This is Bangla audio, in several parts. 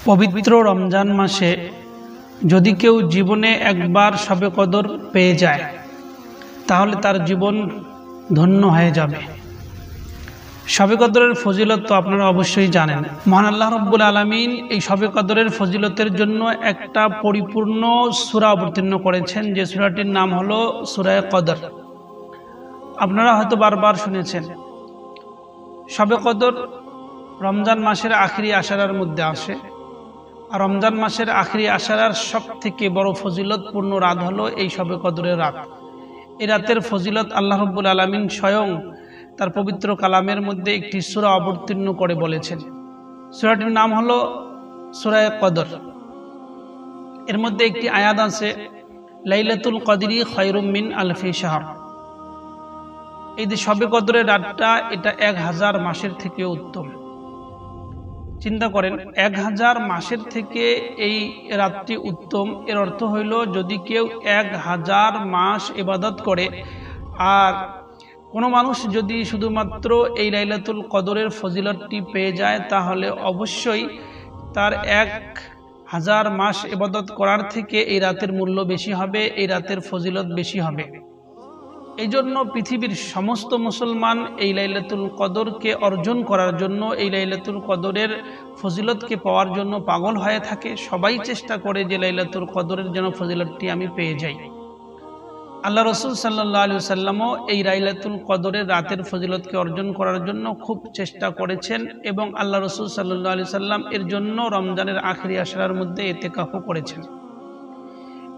পবিত্র রমজান মাসে যদি কেউ জীবনে একবার শবে কদর পেয়ে যায় তাহলে তার জীবন ধন্য হয়ে যাবে। শবে কদরের ফজিলত তো আপনারা অবশ্যই জানেন। মহান আল্লাহ রাব্বুল আলামিন এই শবে কদরের ফজিলতের জন্য একটা পরিপূর্ণ সূরা অবতীর্ণ করেছেন, যে সূরাটির নাম হলো সূরা কদর। আপনারা হয়তো বারবার শুনেছেন। শবে কদর রমজান মাসের আখিরি আশারার মধ্যে আসে, আর রমজান মাসের আখিরি আশারার সব থেকে বড় ফজিলতপূর্ণ রাত হলো এই শবে কদরের রাত। এই রাতের ফজিলত আল্লাহ রাব্বুল আলামিন স্বয়ং তার পবিত্র কালামের মধ্যে একটি সূরা অবতীর্ণ করে বলেছেন। সূরাটির নাম হলো সূরা কদর। এর মধ্যে একটি আয়াত আছে, লাইলাতুল কদরি খায়রুম মিন আলফি শাহর। এই যে শবে কদরের রাতটা, এটা 1000 মাসের থেকে উত্তম। চিন্তা করেন, 1000 মাসের থেকে এই রাতটি উত্তম। এর অর্থ হইল যদি কেউ 1000 মাস ইবাদত করে, আর কোনো মানুষ যদি শুধুমাত্র এই লাইলাতুল কদরের ফজিলতটি পেয়ে যায়, তাহলে অবশ্যই তার 1000 মাস ইবাদত করার থেকে এই রাতের মূল্য বেশি হবে, এই রাতের ফজিলত বেশি হবে। এই জন্য পৃথিবীর সমস্ত মুসলমান এই লাইলাতুল কদরকে অর্জন করার জন্য, এই লাইলাতুল কদরের ফজিলতকে পাওয়ার জন্য পাগল হয়ে থাকে। সবাই চেষ্টা করে যে লাইলাতুল কদরের যেন ফজিলতটি আমি পেয়ে যাই। আল্লাহ রাসূল সাল্লাল্লাহু আলাইহি ওয়াসাল্লামও এই লাইলাতুল কদরের রাতের ফজিলতকে অর্জন করার জন্য খুব চেষ্টা করেছেন, এবং আল্লাহ রাসূল সাল্লাল্লাহু আলাইহি ওয়াসাল্লাম এর জন্য রমজানের আখিরি আশরার মধ্যে ইতিকাফও করেছেন।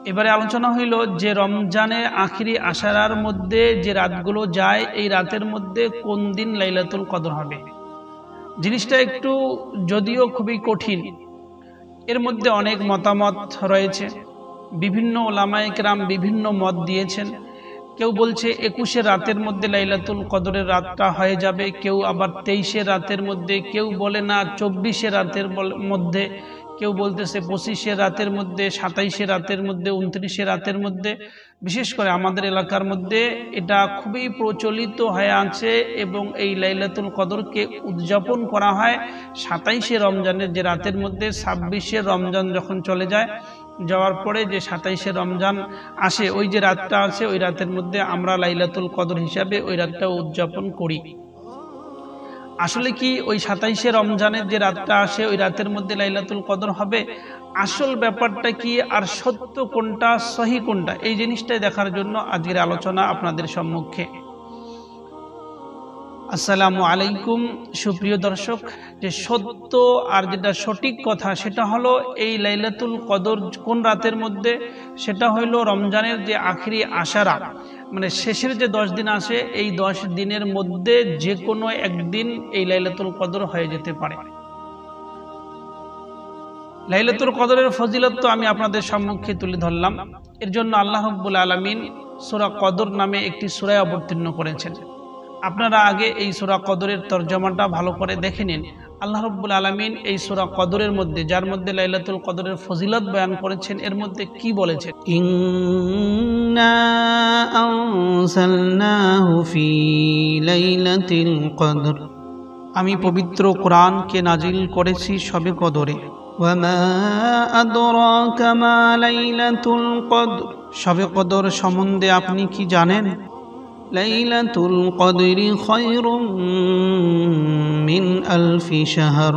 এবারে আলোচনা হইল যে রমজানের আখিরি আশারার মধ্যে যে রাতগুলো যায়, এই রাতের মধ্যে কোন দিন লাইলাতুল কদর হবে। জিনিসটা একটু যদিও খুবই কঠিন, এর মধ্যে অনেক মতামত রয়েছে। বিভিন্ন ওলামায়ে কেরাম বিভিন্ন মত দিয়েছেন। কেউ বলছে 21 রাতের মধ্যে লাইলাতুল কদরের রাতটা হয়ে যাবে, কেউ আবার 23 রাতের মধ্যে, কেউ বলে না 24 রাতের মধ্যে, কেউ বলতেছে 25 রাতের মধ্যে, 27 রাতের মধ্যে, 29 রাতের মধ্যে। বিশেষ করে আমাদের এলাকার মধ্যে এটা খুবই প্রচলিত হয়ে আছে, এবং এই লাইলাতুল কদরকে উদযাপন করা হয় 27 রমজানের যে রাতের মধ্যে। 26 রমজান যখন চলে যায়, যাওয়ার পরে যে 27 রমজান আসে, ওই যে রাতটা আছে, ওই রাতের মধ্যে আমরা লাইলাতুল কদর হিসাবে ওই রাতটা উদযাপন করি। আসলে কি ওই 27 রমজানের যে রাতটা আসে, ওই রাতের মধ্যে লাইলাতুল কদর হবে? আসল ব্যাপারটা কি, আর সত্য কোনটা, সহি কোনটা, এই জিনিসটাই দেখার জন্য আজকের আলোচনা আপনাদের সম্মুখে। আসসালামু আলাইকুম সুপ্রিয় দর্শক। যে সত্য আর যেটা সঠিক কথা, সেটা হলো এই লাইলাতুল কদর কোন রাতের মধ্যে, সেটা হইল রমজানের যে আখিরি আশারা, মানে শেষের যে 10 দিন আসে, এই 10 দিনের মধ্যে যে কোনো একদিন এই লাইলাতুল কদর হয়ে যেতে পারে। লাইলাতুল কদরের ফজিলত তো আমি আপনাদের সম্মুখে তুলে ধরলাম। এর জন্য আল্লাহ রাব্বুল আলামিন সূরা কদর নামে একটি সূরা অবতীর্ণ করেছেন। আপনারা আগে এই সূরা কদরের তরজমাটা ভালো করে দেখে নিন। আল্লাহ রাব্বুল আলামিন এই সূরা কদরের মধ্যে, যার মধ্যে লাইলাতুল কদরের ফজিলত বয়ান করেছেন, এর মধ্যে কি বলেছেন? ইন্না আনসালনাহু ফি লাইলাতিল কদর, আমি পবিত্র কোরআনকে নাজিল করেছি শবে কদরে। ওয়া মা আদরাকা মা লাইলাতুল কদর, শবে কদর সম্বন্ধে আপনি কি জানেন? লাইলাতুল কদরি খায়রুম মিন আলফি শাহর,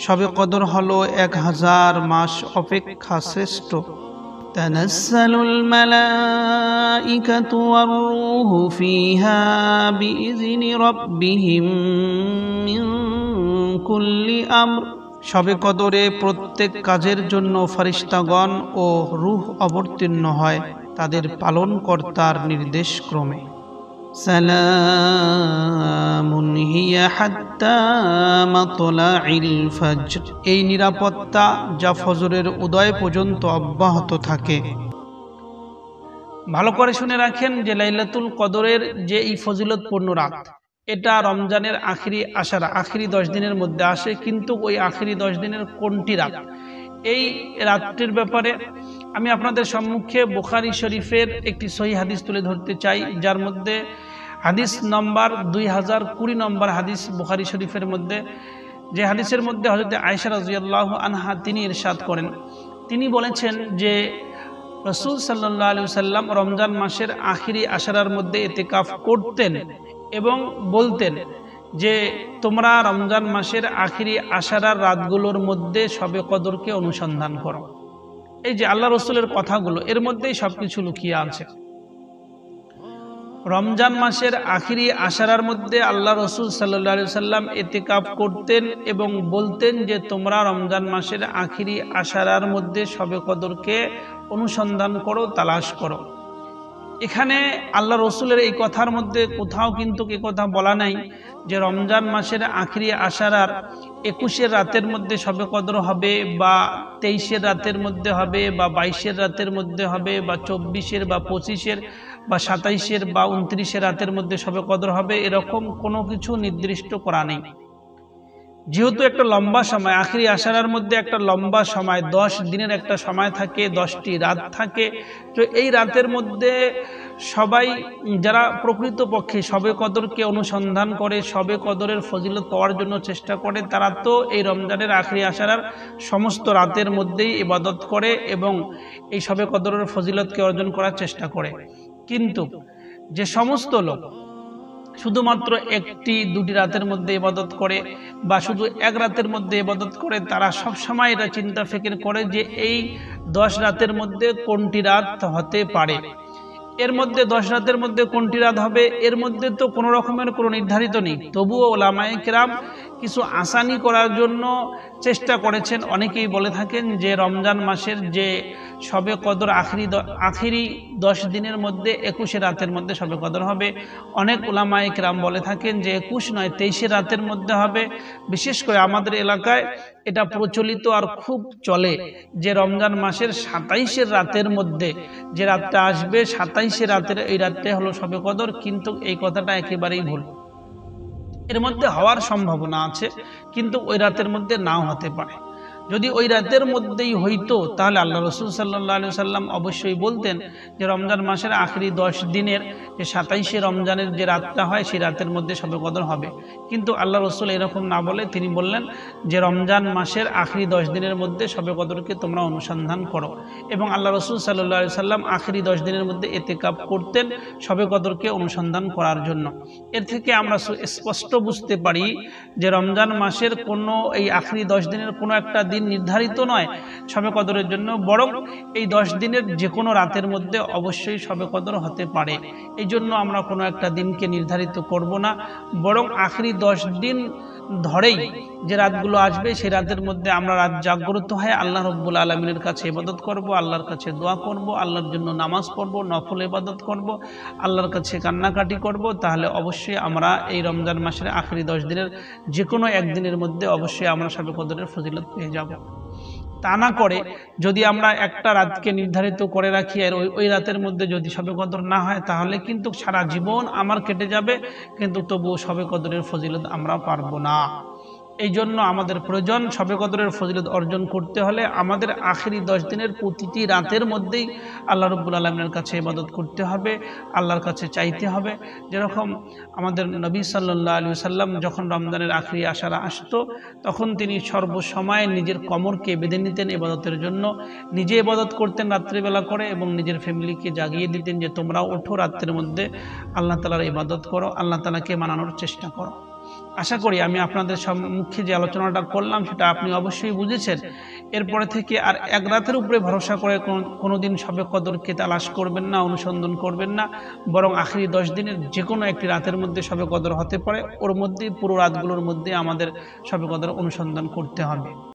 শবে কদর হলো 1000 মাস অপেক্ষা শ্রেষ্ঠ। তানাজ্জালুল মালাইকাতু ওয়ার রূহু ফিহা বিইযনি রাব্বিহিম মিন কুল্লি আমর, শবে কদরে প্রত্যেক কাজের জন্য ফেরেশতাগণ ও রূহ অবতীর্ণ হয় তাদের পালনকর্তার নির্দেশ ক্রমে। সালামুন হিয়া হাত্তা মাতলাইল ফজর, এই নিরাপত্তা যা ফজরের উদয় পর্যন্ত অব্যাহত থাকে। ভালো করে শুনে রাখেন যে লাইলাতুল কদরের যে এই ফজিলতপূর্ণ রাত, এটা রমজানের আখিরি আশারা, আখিরি 10 দিনের মধ্যে আসে। কিন্তু ওই আখিরি 10 দিনের কোনটি রাত, এই রাতটির ব্যাপারে আমি আপনাদের সম্মুখে বুখারী শরীফের একটি সহিহ হাদিস তুলে ধরতে চাই, যার মধ্যে হাদিস নম্বর 2020 নম্বর হাদিস বুখারী শরীফের মধ্যে যে হাদিসের মধ্যে হযরত আয়েশা রাদিয়াল্লাহু আনহা তিনি ইরশাদ করেন, তিনি বলেছেন যে রাসূল সাল্লাল্লাহু আলাইহি ওয়াসাল্লাম রমজান মাসের আখিরি আশারার মধ্যে ইতিকাফ করতেন এবং বলতেন যে তোমরা রমজান মাসের আখিরি আশারার রাতগুলোর মধ্যে শবে কদরকে অনুসন্ধান করো। এই যে আল্লাহ রসুলের কথাগুলো, এর মধ্যেই সবকিছু লুকিয়ে আছে। রমজান মাসের আখিরি আশারার মধ্যে আল্লাহ রসুল সাল্লাল্লাহু আলাইহি ওয়াসাল্লাম ইতিকাফ করতেন এবং বলতেন যে তোমরা রমজান মাসের আখিরি আশারার মধ্যে শবে কদরকে অনুসন্ধান করো, তালাশ করো। এখানে আল্লাহ রসুলের এই কথার মধ্যে কোথাও কিন্তু এ কথা বলা নাই যে রমজান মাসের আখিরি আশারার 21-এর রাতের মধ্যে শবে কদর হবে, বা 23-এর রাতের মধ্যে হবে, বা 22-এর রাতের মধ্যে হবে, বা 24-এর বা 25-এর বা 27-এর বা 29-এর রাতের মধ্যে শবে কদর হবে, এরকম কোনো কিছু নির্দিষ্ট করা নেই। যেহেতু একটা লম্বা সময়, আখিরি আশারার মধ্যে একটা লম্বা সময়, 10 দিনের একটা সময় থাকে, 10টি রাত থাকে, তো এই রাতের মধ্যে সবাই যারা প্রকৃতপক্ষে শবে কদরকে অনুসন্ধান করে, শবে কদরের ফজিলত পাওয়ার জন্য চেষ্টা করে, তারা তো এই রমজানের আখিরি আশারার সমস্ত রাতের মধ্যেই ইবাদত করে এবং এই শবে কদরের ফজিলতকে অর্জন করার চেষ্টা করে। কিন্তু যে সমস্ত লোক শুধুমাত্র 1-2টি রাতের মধ্যে ইবাদত করে বা শুধু এক রাতের মধ্যে ইবাদত করে, তারা সব সময় এটা চিন্তা ফিকির করে যে এই 10 রাতের মধ্যে কোনটি রাত হতে পারে, এর মধ্যে 10 রাতের মধ্যে কোনটি রাত হবে, এর মধ্যে তো কোনো রকমের কোনো নির্ধারিত নেই। তবুও ওলামায়ে কেরাম কিছু আসানি করার জন্য চেষ্টা করেছেন। অনেকেই বলে থাকেন যে রমজান মাসের যে শবে কদর আখিরি 10 দিনের মধ্যে 21 রাতের মধ্যে শবে কদর হবে। অনেক ওলামায়ে কেরাম বলে থাকেন যে 21 নয় 23 রাতের মধ্যে হবে। বিশেষ করে আমাদের এলাকায় এটা প্রচলিত আর খুব চলে যে রমজান মাসের 27 রাতের মধ্যে যে রাতটা আসবে, 27 রাতের এই রাতটা হলো শবে কদর। কিন্তু এই কথাটা একেবারেই ভুল। এর মধ্যে হওয়ার সম্ভাবনা আছে, কিন্তু ওই রাতের মধ্যে নাও হতে পারে। যদি ওই রাতের মধ্যেই হইতো তাহলে আল্লাহ রসুল সাল্লাল্লাহু আলাইহি ওয়াসাল্লাম অবশ্যই বলতেন যে রমজান মাসের আখেরি 10 দিনের যে 27শে রমজানের যে রাতটা হয় সেই রাতের মধ্যে শবে কদর হবে। কিন্তু আল্লাহ রসুল এরকম না বলে তিনি বললেন যে রমজান মাসের আখেরি 10 দিনের মধ্যে শবে কদরকে তোমরা অনুসন্ধান করো। এবং আল্লাহ রসুল সাল্লাল্লাহু আলাইহি ওয়াসাল্লাম আখেরি 10 দিনের মধ্যে ইতিকাফ করতেন শবে কদরকে অনুসন্ধান করার জন্য। এর থেকে আমরা স্পষ্ট বুঝতে পারি যে রমজান মাসের কোনো এই আখেরি 10 দিনের কোনো একটা দিন নির্ধারিত নয় শবে কদরের জন্য, বরং এই 10 দিনের যে কোনো রাতের মধ্যে অবশ্যই শবে কদর হতে পারে। এই জন্য আমরা কোনো একটা দিনকে নির্ধারিত করব না, বরং আখেরি 10 দিন ধরেই যে রাতগুলো আসবে সেই রাতের মধ্যে আমরা রাত জাগ্রত হয়ে আল্লাহ রাব্বুল আলামিনের কাছে ইবাদত করব, আল্লাহর কাছে দোয়া করব, আল্লাহর জন্য নামাজ পড়ব, নফল ইবাদত করব, আল্লাহর কাছে কান্নাকাটি করব। তাহলে অবশ্যই আমরা এই রমজান মাসের আখেরি 10 দিনের যে কোনো একদিনের মধ্যে অবশ্যই আমরা শবে কদরের ফজিলত পেয়ে যাব। তা না করে যদি আমরা একটা রাতকে নির্ধারিত করে রাখি আর ওই রাতের মধ্যে যদি শবে কদর না হয় তাহলে কিন্তু সারা জীবন আমার কেটে যাবে, কিন্তু তবুও শবে কদরের ফজিলত আমরা পারবো না। এই জন্য আমাদের প্রয়োজন শবে কদরের ফজিলত অর্জন করতে হলে আমাদের আখেরি 10 দিনের প্রতিটি রাতের মধ্যেই আল্লাহ রাব্বুল আলামিনের কাছে ইবাদত করতে হবে, আল্লাহর কাছে চাইতে হবে। যেরকম আমাদের নবী সাল্লাল্লাহু আলাইহি ওয়াসাল্লাম যখন রমজানের আখেরি আশারা আসতো তখন তিনি সর্বসময় নিজের কোমরকে বেঁধে নিতেন ইবাদতের জন্য, নিজে ইবাদত করতেন রাত্রিবেলা করে এবং নিজের ফ্যামিলিকে জাগিয়ে দিতেন যে তোমরা ওঠো, রাত্রের মধ্যে আল্লাহ তাআলার ইবাদত করো, আল্লাহ তাআলাকে মানানোর চেষ্টা করো। আশা করি আমি আপনাদের সম্মুখে যে আলোচনাটা করলাম সেটা আপনি অবশ্যই বুঝেছেন। এরপরে থেকে আর এক রাতের উপরে ভরসা করে কোনোদিন শবে কদরকে তালাশ করবেন না, অনুসন্ধান করবেন না, বরং আখেরি 10 দিনের যে কোনো একটি রাতের মধ্যে শবে কদর হতে পারে, ওর মধ্যেই পুরো রাতগুলোর মধ্যে আমাদের শবে কদর অনুসন্ধান করতে হবে।